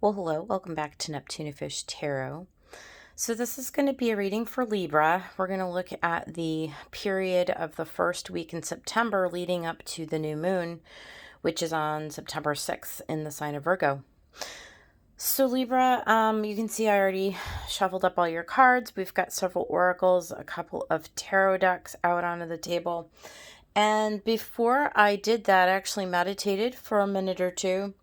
Well, hello, welcome back to Neptunifish Tarot. So this is going to be a reading for Libra. We're going to look at the period of the first week in September leading up to the new moon, which is on September 6th in the sign of Virgo. So Libra, you can see I already shuffled up all your cards. We've got several oracles, a couple of tarot decks out onto the table. And before I did that, I actually meditated for a minute or two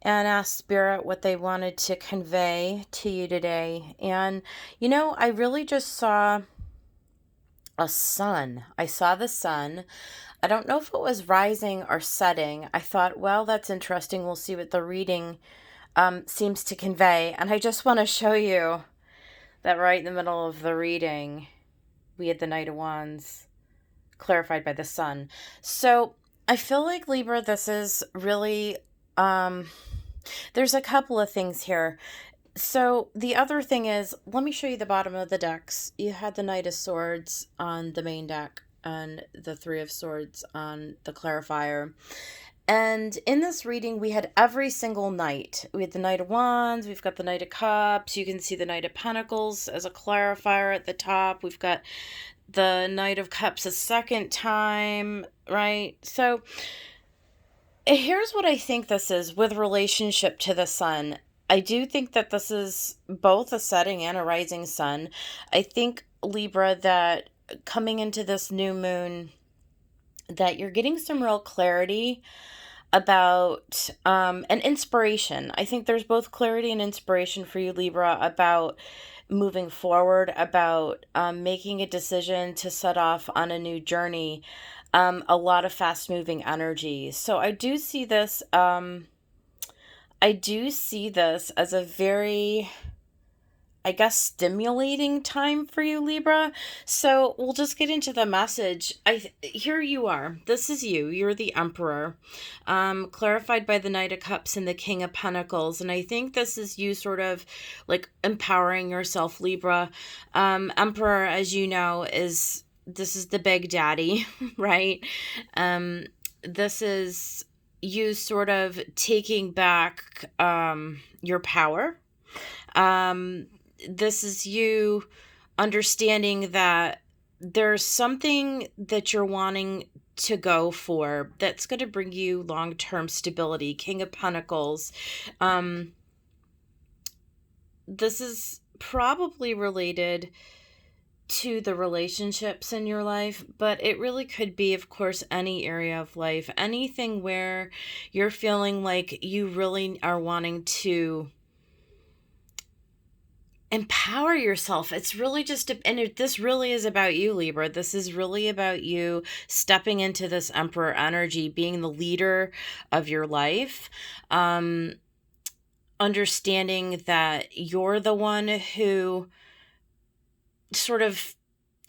and asked Spirit what they wanted to convey to you today. And, I really just saw a sun. I saw the sun. I don't know if it was rising or setting. I thought, well, that's interesting. We'll see what the reading seems to convey. And I just want to show you that right in the middle of the reading, we had the Knight of Wands clarified by the sun. So I feel like, Libra, this is really... there's a couple of things here. So the other thing is, let me show you the bottom of the decks. You had the Knight of Swords on the main deck and the Three of Swords on the clarifier. And in this reading, we had every single knight. We had the Knight of Wands, we've got the Knight of Cups, you can see the Knight of Pentacles as a clarifier at the top. We've got the Knight of Cups a second time, right? So here's what I think this is with relationship to the sun. I do think that this is both a setting and a rising sun. I think, Libra, that coming into this new moon, that you're getting some real clarity about an inspiration. I think there's both clarity and inspiration for you, Libra, about moving forward, about making a decision to set off on a new journey. A lot of fast moving energy. So I do see this as a very, I guess, stimulating time for you, Libra. So we'll just get into the message. Here you are. This is you. You're the Emperor, clarified by the Knight of Cups and the King of Pentacles. And I think this is you sort of like empowering yourself, Libra. Emperor, as you know, this is the big daddy, right? This is you sort of taking back your power. This is you understanding that there's something that you're wanting to go for that's going to bring you long-term stability. King of Pentacles. This is probably related to the relationships in your life, but it really could be, of course, any area of life, anything where you're feeling like you really are wanting to empower yourself. It's really just, this really is about you, Libra. This is really about you stepping into this Emperor energy, being the leader of your life, understanding that you're the one who sort of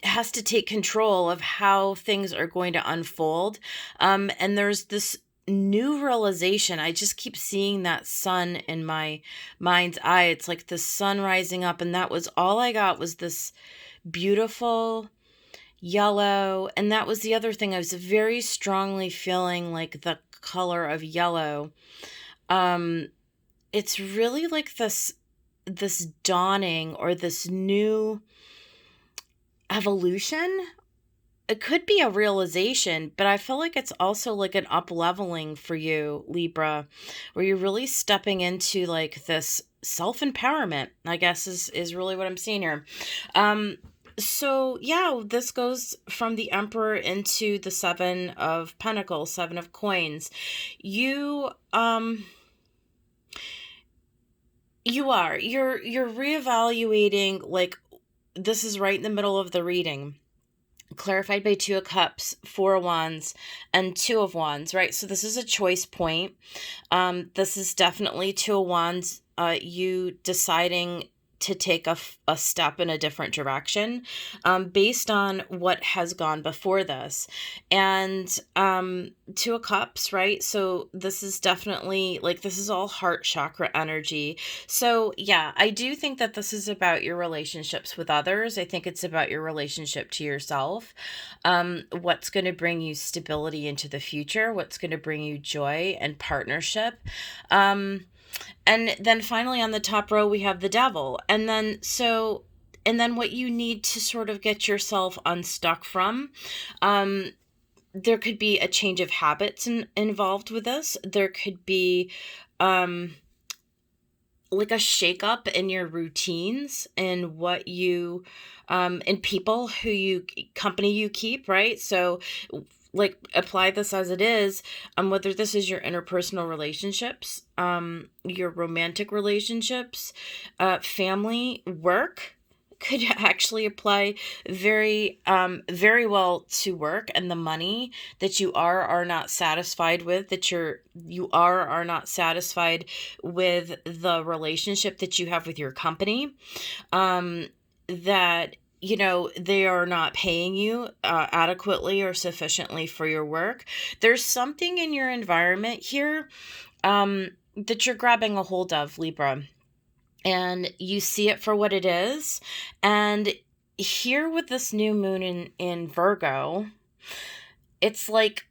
has to take control of how things are going to unfold. And there's this new realization. I just keep seeing that sun in my mind's eye. It's like the sun rising up, and that was all I got, was this beautiful yellow. And that was the other thing. I was very strongly feeling like the color of yellow. It's really like this dawning or this new evolution. It could be a realization, but I feel like it's also like an up-leveling for you, Libra, where you're really stepping into like this self-empowerment, I guess is really what I'm seeing here. So yeah, this goes from the Emperor into the Seven of Pentacles, Seven of Coins. You're reevaluating, like, this is right in the middle of the reading, clarified by Two of Cups, Four of Wands, and Two of Wands, right? So this is a choice point. This is definitely Two of Wands, you deciding to take a step in a different direction, based on what has gone before this. And Two of Cups, right? So this is definitely like, this is all heart chakra energy. So yeah, I do think that this is about your relationships with others. I think it's about your relationship to yourself. What's going to bring you stability into the future? What's going to bring you joy and partnership? And then finally on the top row, we have the devil. And then what you need to sort of get yourself unstuck from, there could be a change of habits involved with this. There could be like a shakeup in your routines and what you and people company you keep, right? So like apply this as it is, whether this is your interpersonal relationships, your romantic relationships, family, work, could actually apply very well to work and the money that you are not satisfied with, that you are not satisfied with the relationship that you have with your company, that they are not paying you adequately or sufficiently for your work. There's something in your environment here that you're grabbing a hold of, Libra, and you see it for what it is. And here with this new moon in Virgo, it's like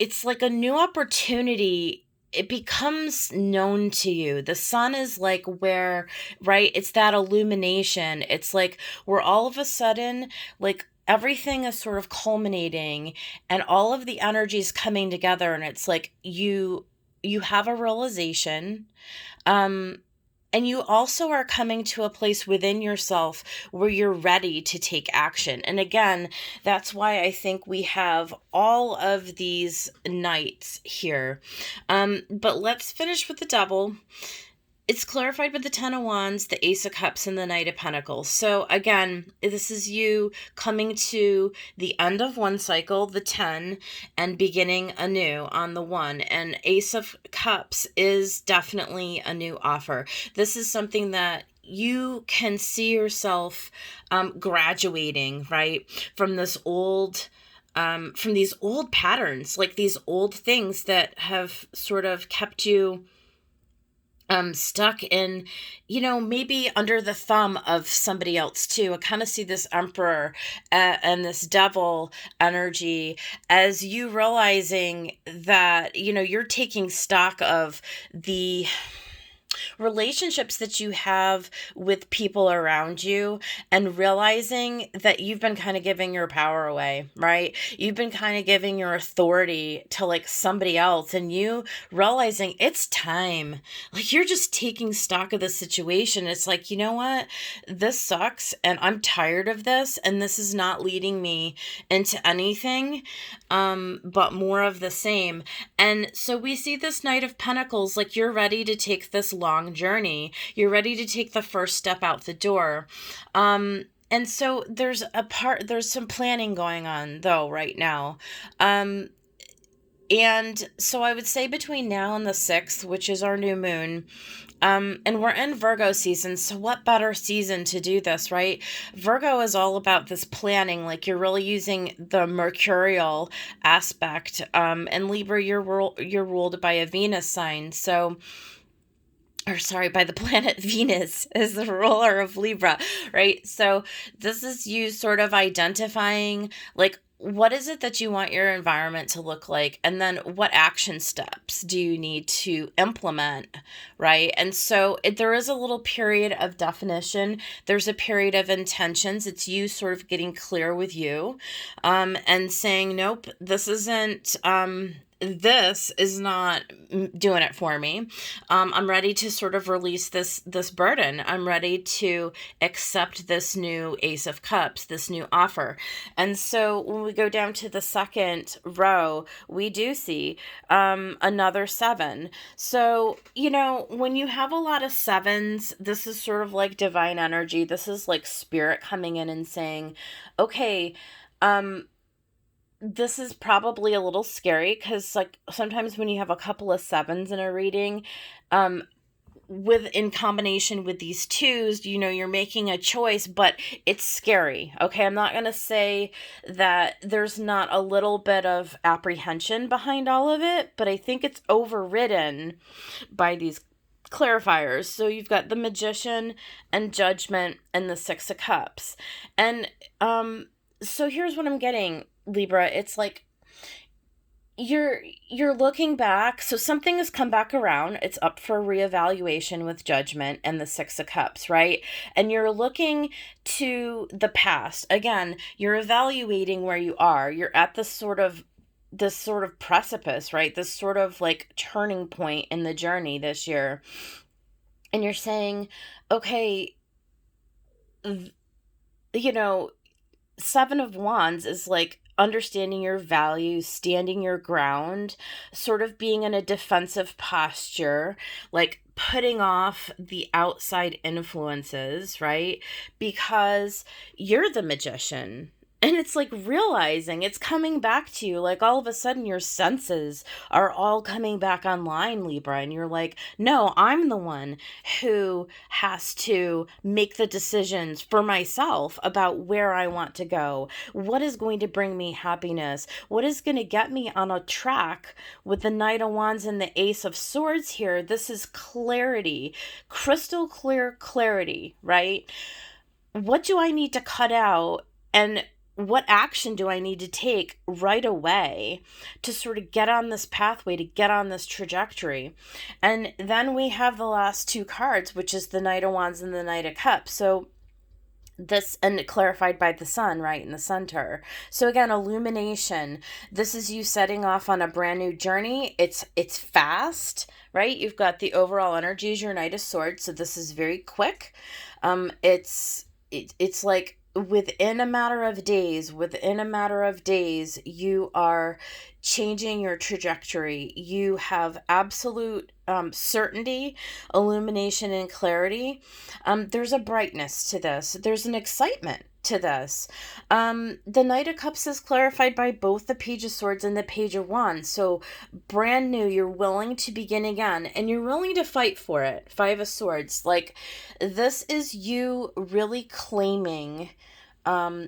a new opportunity. It becomes known to you. The sun is like where, right? It's that illumination. It's like where all of a sudden, like everything is sort of culminating and all of the energies coming together. And it's like you have a realization. And you also are coming to a place within yourself where you're ready to take action. And again, that's why I think we have all of these knights here. But let's finish with the devil. It's clarified with the Ten of Wands, the Ace of Cups, and the Knight of Pentacles. So again, this is you coming to the end of one cycle, the 10, and beginning anew on the 1. And Ace of Cups is definitely a new offer. This is something that you can see yourself graduating, right, from this old... from these old patterns, like these old things that have sort of kept you stuck in, maybe under the thumb of somebody else too. I kind of see this Emperor and this devil energy as you realizing that, you're taking stock of the relationships that you have with people around you and realizing that you've been kind of giving your power away, right? You've been kind of giving your authority to like somebody else, and you realizing it's time. Like you're just taking stock of the situation. It's like, you know what? This sucks and I'm tired of this, and this is not leading me into anything but more of the same. And so we see this Knight of Pentacles, like you're ready to take this long journey. You're ready to take the first step out the door. And so there's some planning going on though right now. And so I would say between now and the 6th, which is our new moon, and we're in Virgo season, so what better season to do this, right? Virgo is all about this planning, like you're really using the mercurial aspect, and Libra, you're ruled by a Venus sign, by the planet Venus is the ruler of Libra, right? So this is you sort of identifying, like, what is it that you want your environment to look like? And then what action steps do you need to implement, right? And so there is a little period of definition. There's a period of intentions. It's you sort of getting clear with you, and saying, nope, this is not doing it for me. I'm ready to sort of release this burden. I'm ready to accept this new Ace of Cups, this new offer. And so when we go down to the second row, we do see another 7. So, when you have a lot of 7s, this is sort of like divine energy. This is like spirit coming in and saying, okay, this is probably a little scary because like sometimes when you have a couple of 7s in a reading, in combination with these 2s, you're making a choice, but it's scary. Okay. I'm not going to say that there's not a little bit of apprehension behind all of it, but I think it's overridden by these clarifiers. So you've got the Magician and Judgment and the 6 of Cups. And, so here's what I'm getting, Libra. It's like you're looking back, so something has come back around. It's up for reevaluation with Judgment and the Six of Cups, right? And you're looking to the past. Again, you're evaluating where you are. You're at this sort of precipice, right? This sort of like turning point in the journey this year. And you're saying, okay, you know, Seven of Wands is like understanding your values, standing your ground, sort of being in a defensive posture, like putting off the outside influences, right? Because you're the magician. And it's like realizing it's coming back to you. Like all of a sudden, your senses are all coming back online, Libra. And you're like, no, I'm the one who has to make the decisions for myself about where I want to go. What is going to bring me happiness? What is going to get me on a track with the Knight of Wands and the Ace of Swords here? This is clarity, crystal clear clarity, right? What do I need to cut out? And what action do I need to take right away to sort of get on this pathway, to get on this trajectory? And then we have the last two cards, which is the Knight of Wands and the Knight of Cups. So this, and clarified by the sun right in the center. So again, illumination. This is you setting off on a brand new journey. It's fast, right? You've got the overall energy as your Knight of Swords, so this is very quick. It's like within a matter of days, you are changing your trajectory. You have absolute certainty, illumination, and clarity. There's a brightness to this. There's an excitement to this. The Knight of Cups is clarified by both the Page of Swords and the Page of Wands. So brand new, you're willing to begin again, and you're willing to fight for it. Five of Swords. Like, this is you really claiming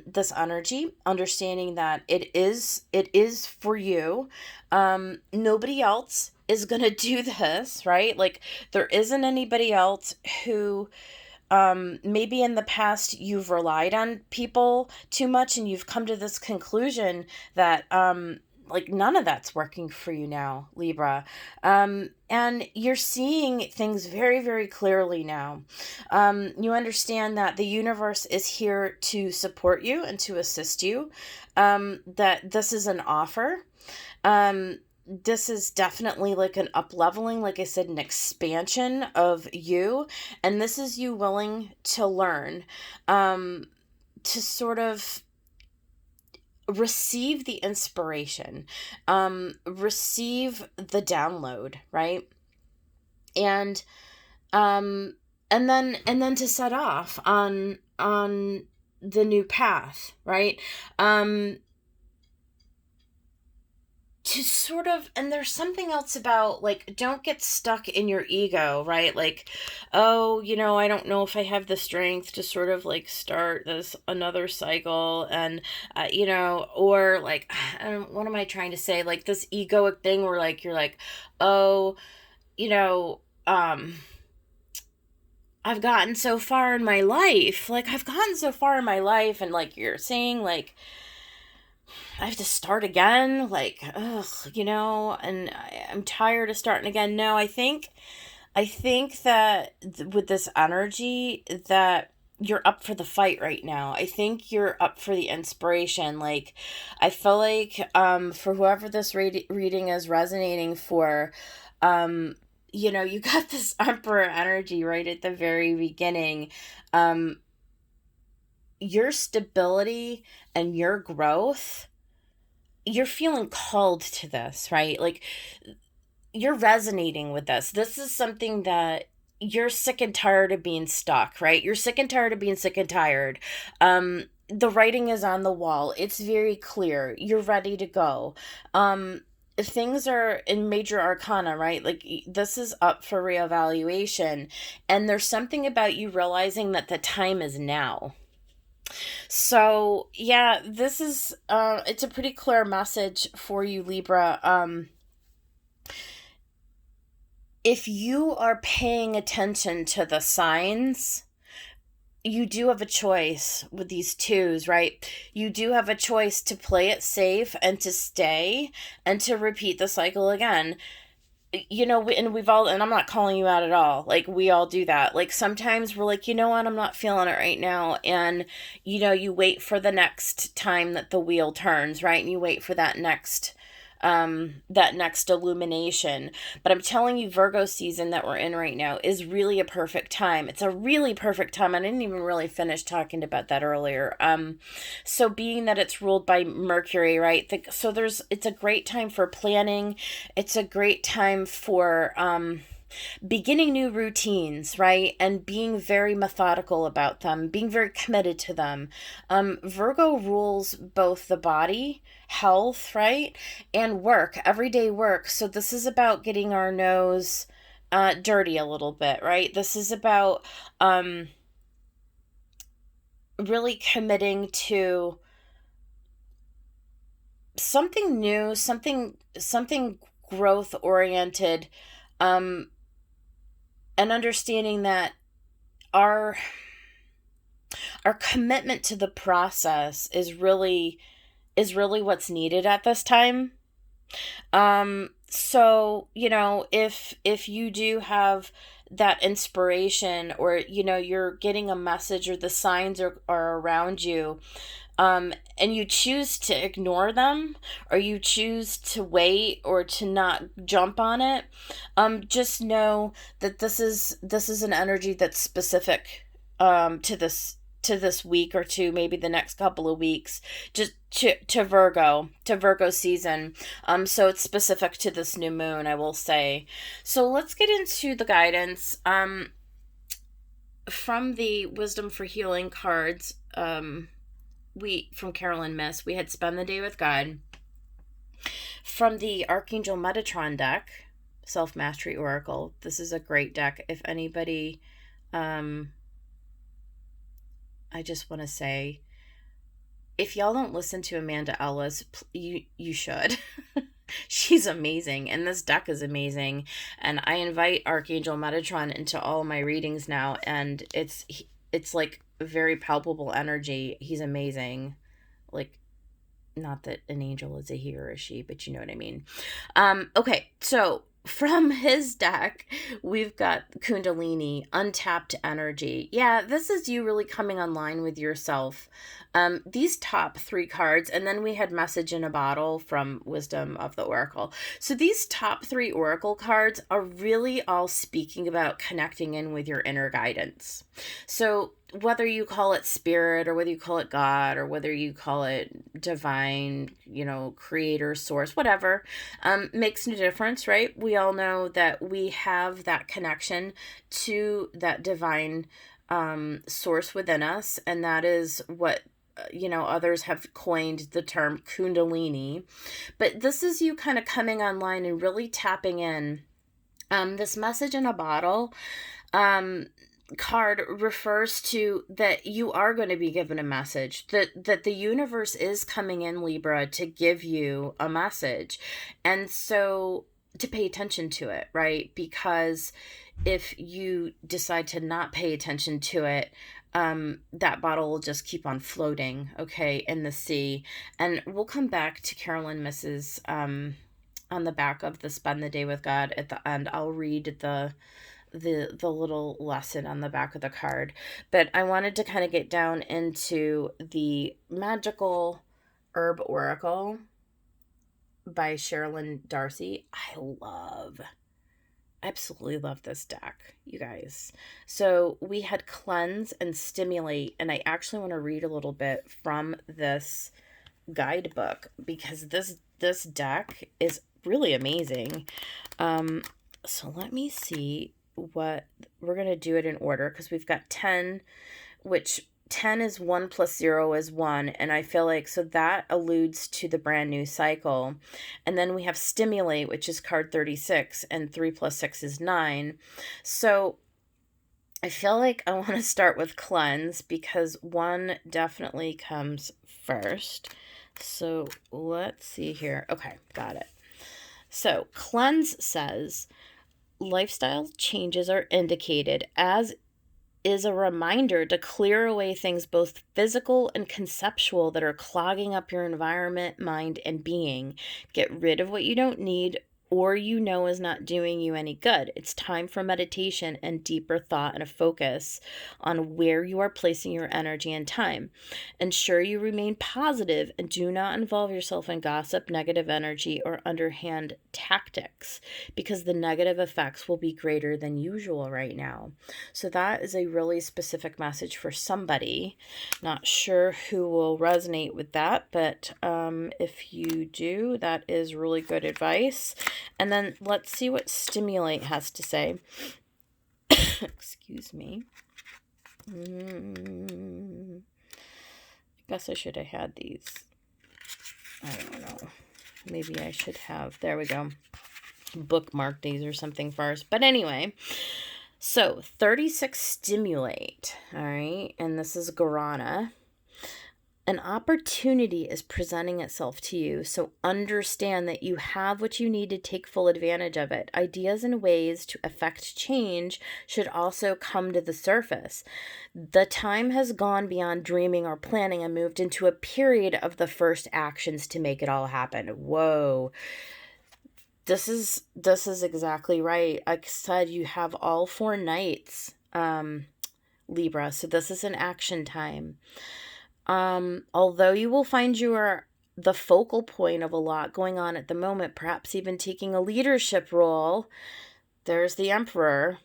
this energy, understanding that it is for you. Nobody else is gonna do this, right? Like, there isn't anybody else who maybe in the past you've relied on people too much and you've come to this conclusion that like none of that's working for you now, Libra. And you're seeing things very, very clearly now. You understand that the universe is here to support you and to assist you. That this is an offer. This is definitely like an up-leveling, like I said, an expansion of you. And this is you willing to learn, to sort of receive the inspiration, receive the download, right? And then to set off on the new path, right? To sort of, and there's something else about, like, don't get stuck in your ego, right? Like, oh, I don't know if I have the strength to sort of like start this another cycle, and or like, what am I trying to say? Like this egoic thing where like you're like, oh, I've gotten so far in my life, and like you're saying, like, I have to start again, like, ugh, and I'm tired of starting again. No, I think that with this energy that you're up for the fight right now. I think you're up for the inspiration. Like, I feel like for whoever this reading is resonating for, you got this Emperor energy right at the very beginning. Your stability and your growth, you're feeling called to this, right? Like, you're resonating with this. This is something that you're sick and tired of being stuck, right? You're sick and tired of being sick and tired. The writing is on the wall. It's very clear. You're ready to go. Things are in major arcana, right? Like, this is up for reevaluation. And there's something about you realizing that the time is now. So yeah, this is it's a pretty clear message for you, Libra. If you are paying attention to the signs, you do have a choice with these twos, right? You do have a choice to play it safe and to stay and to repeat the cycle again. And we've all, and I'm not calling you out at all. Like, we all do that. Like, sometimes we're like, you know what, I'm not feeling it right now. And, you wait for the next time that the wheel turns, right? And you wait for that next illumination. But I'm telling you, Virgo season that we're in right now is really a perfect time. It's a really perfect time. I didn't even really finish talking about that earlier. So being that it's ruled by Mercury, right? It's a great time for planning. It's a great time for beginning new routines, right? And being very methodical about them, being very committed to them. Virgo rules both the body, health, right? And work, everyday work. So this is about getting our nose dirty a little bit, right? This is about really committing to something new, something growth oriented, and understanding that our commitment to the process is really what's needed at this time. So, if you do have that inspiration, or you're getting a message, or the signs are around you, and you choose to ignore them, or you choose to wait or to not jump on it, just know that this is an energy that's specific to this week or two, maybe the next couple of weeks, just to Virgo season. So it's specific to this new moon, I will say. So let's get into the guidance from the Wisdom for Healing cards. From Cheralyn, Myss, we had Spend the Day with God. From the Archangel Metatron deck, Self Mastery Oracle. This is a great deck. If anybody, I just want to say, if y'all don't listen to Amanda Ellis, you should. She's amazing, and this deck is amazing. And I invite Archangel Metatron into all my readings now, and it's like very palpable energy. He's amazing. Like, not that an angel is a he or a she, but you know what I mean. Okay, so from his deck, we've got Kundalini, untapped energy. Yeah, this is you really coming online with yourself. These top three cards, and then we had Message in a Bottle from Wisdom of the Oracle. So these top three Oracle cards are really all speaking about connecting in with your inner guidance. So whether you call it spirit, or whether you call it God, or whether you call it divine, creator, source, whatever, makes no difference, right? We all know that we have that connection to that divine source within us, and that is what others have coined the term Kundalini. But this is you kind of coming online and really tapping in. This Message in a Bottle card refers to that you are going to be given a message, that the universe is coming in, Libra, to give you a message. And so to pay attention to it, right? Because if you decide to not pay attention to it, that bottle will just keep on floating, okay, in the sea. And we'll come back to Cheralyn, Mrs. On the back of the Spend the Day with God at the end. I'll read the little lesson on the back of the card. But I wanted to kind of get down into the Magickal Herb Oracle by Cheralyn Darcey. I absolutely love this deck, you guys. So we had Cleanse and Stimulate, and I actually want to read a little bit from this guidebook, because this deck is really amazing. So let me see what we're going to do it in order, because we've got 10, which 10 is 1 plus 0 is 1, and I feel like so that alludes to the brand new cycle. And then we have Stimulate, which is card 36, and 3 plus 6 is 9. So I feel like I want to start with Cleanse, because 1 definitely comes first. So let's see here. Okay, got it. So Cleanse says, lifestyle changes are indicated as is a reminder to clear away things both physical and conceptual that are clogging up your environment, mind, and being. Get rid of what you don't need or is not doing you any good. It's time for meditation and deeper thought and a focus on where you are placing your energy and time. Ensure you remain positive and do not involve yourself in gossip, negative energy, or underhand tactics, because the negative effects will be greater than usual right now. So that is a really specific message for somebody. Not sure who will resonate with that, but if you do, that is really good advice. And then let's see what Stimulate has to say. Excuse me. I guess I should have had these. I don't know. Maybe I should have. There we go. Bookmark these or something first. But anyway, so 36 Stimulate. All right. And this is Guarana. An opportunity is presenting itself to you, so understand that you have what you need to take full advantage of it. Ideas and ways to affect change should also come to the surface. The time has gone beyond dreaming or planning and moved into a period of the first actions to make it all happen. Whoa. This is exactly right. Like I said, you have all 4 nights, Libra, so this is an action time. Although you will find you are the focal point of a lot going on at the moment, perhaps even taking a leadership role, there's the Emperor.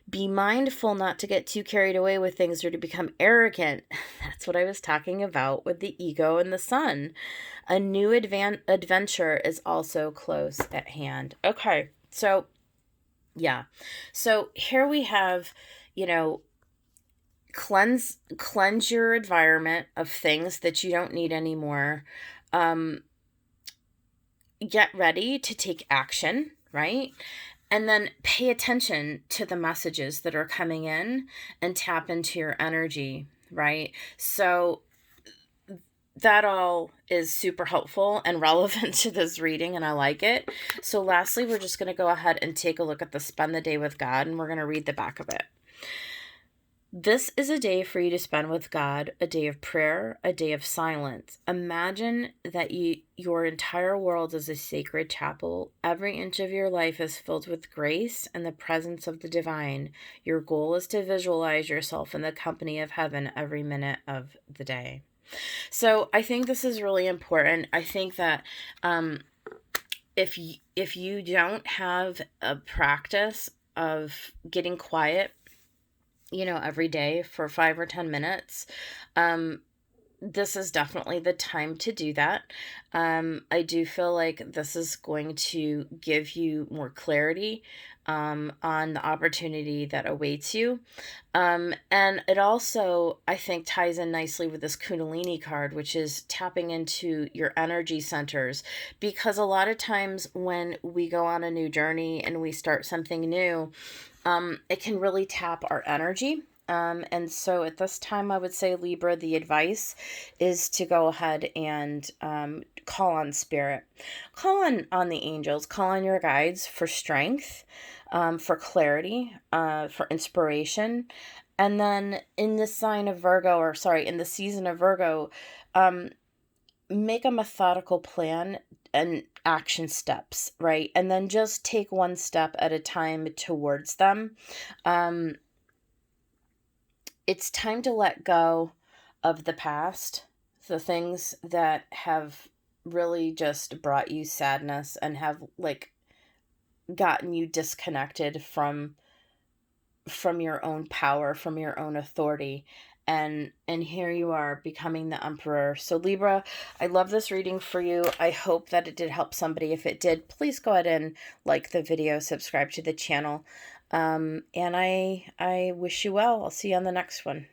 Be mindful not to get too carried away with things or to become arrogant. That's what I was talking about with the ego and the sun. A new adventure is also close at hand. Okay, so yeah. So here we have, cleanse your environment of things that you don't need anymore. Get ready to take action, right? And then pay attention to the messages that are coming in and tap into your energy, right? So that all is super helpful and relevant to this reading, and I like it. So lastly, we're just going to go ahead and take a look at the Spend the Day with God, and we're going to read the back of it. This is a day for you to spend with God, a day of prayer, a day of silence. Imagine that your entire world is a sacred chapel. Every inch of your life is filled with grace and the presence of the divine. Your goal is to visualize yourself in the company of heaven every minute of the day. So I think this is really important. I think that if you don't have a practice of getting quiet, every day for 5 or 10 minutes, this is definitely the time to do that. I do feel like this is going to give you more clarity on the opportunity that awaits you. And it also, I think, ties in nicely with this Kundalini card, which is tapping into your energy centers. Because a lot of times when we go on a new journey and we start something new, it can really tap our energy. And so at this time, I would say, Libra, the advice is to go ahead and call on spirit, call on the angels, call on your guides for strength, for clarity, for inspiration. And then in the season of Virgo, make a methodical plan and action steps, right? And then just take one step at a time towards them. It's time to let go of the past, the things that have really just brought you sadness and have gotten you disconnected from your own power, from your own authority. And here you are becoming the Emperor. So Libra, I love this reading for you. I hope that it did help somebody. If it did, please go ahead and like the video, subscribe to the channel. And I wish you well. I'll see you on the next one.